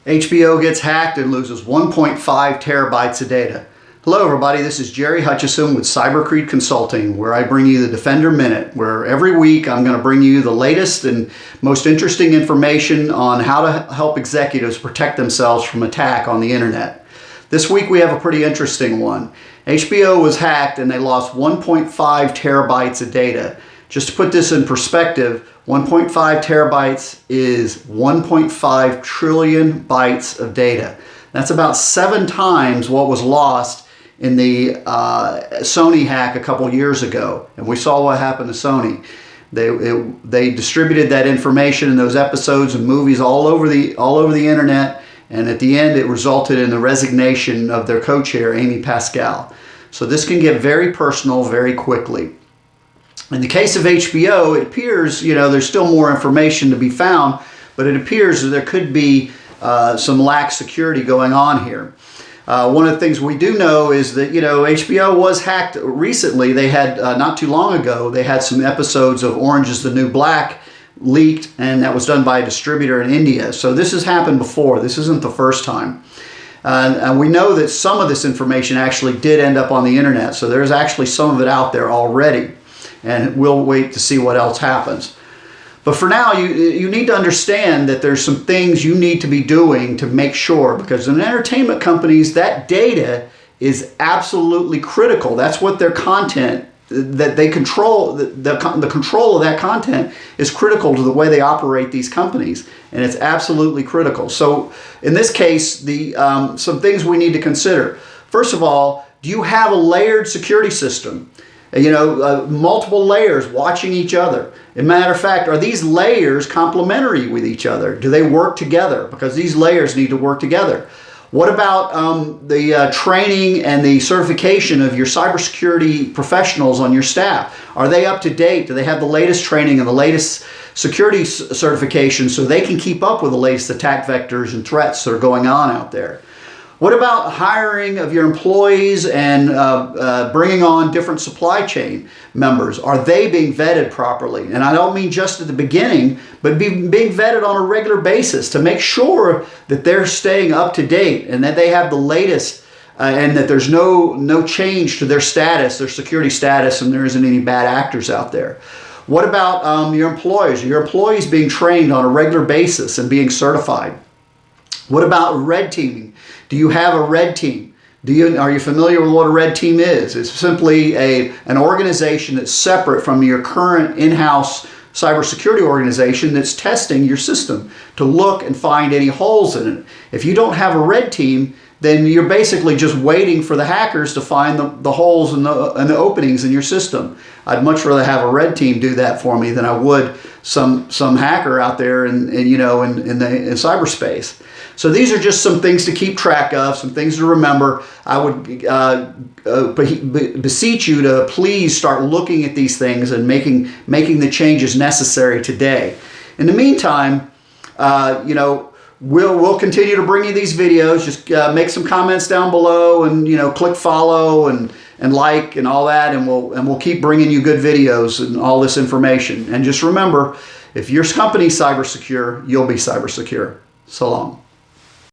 HBO gets hacked and loses 1.5 terabytes of data. Hello everybody, this is Jerry Hutchison with CyberCreed Consulting, where I bring you the Defender Minute, where every week I'm going to bring you the latest and most interesting information on how to help executives protect themselves from attack on the internet. This week we have a pretty interesting one. HBO was hacked and they lost 1.5 terabytes of data. Just to put this in perspective, 1.5 terabytes is 1.5 trillion bytes of data. That's about 7 times what was lost in the Sony hack a couple years ago. And we saw what happened to Sony. They distributed that information and those episodes and movies all over the internet, and at the end it resulted in the resignation of their co-chair, Amy Pascal. So this can get very personal very quickly. In the case of HBO, it appears, there's still more information to be found, but it appears that there could be some lax security going on here. One of the things we do know is that, HBO was hacked recently. They had, not too long ago, they had some episodes of Orange is the New Black leaked, and that was done by a distributor in India. So this has happened before. This isn't the first time. And we know that some of this information actually did end up on the internet. So there's actually some of it out there already. And we'll wait to see what else happens. But for now, you need to understand that there's some things you need to be doing to make sure, because in entertainment companies, that data is absolutely critical. That's what their content, that they control, the control of that content is critical to the way they operate these companies. And it's absolutely critical. So in this case, some things we need to consider. First of all, do you have a layered security system? Multiple layers watching each other. As a matter of fact, are these layers complementary with each other? Do they work together? Because these layers need to work together. What about the training and the certification of your cybersecurity professionals on your staff? Are they up to date? Do they have the latest training and the latest security certification so they can keep up with the latest attack vectors and threats that are going on out there? What about hiring of your employees and bringing on different supply chain members? Are they being vetted properly? And I don't mean just at the beginning, but being vetted on a regular basis to make sure that they're staying up to date and that they have the latest and that there's no change to their status, their security status, and there isn't any bad actors out there. What about your employees? Are your employees being trained on a regular basis and being certified? What about red teaming? Do you have a red team? Are you familiar with what a red team is? It's simply an organization that's separate from your current in-house cybersecurity organization that's testing your system to look and find any holes in it. If you don't have a red team, then you're basically just waiting for the hackers to find the holes and the openings in your system. I'd much rather have a red team do that for me than I would some hacker out there in cyberspace. So these are just some things to keep track of, some things to remember. I would beseech you to please start looking at these things and making the changes necessary today. In the meantime, we'll continue to bring you these videos. Just make some comments down below and click follow and like and all that, and we'll keep bringing you good videos and all this information. And just remember, if your company's cyber secure, you'll be cyber secure. So long.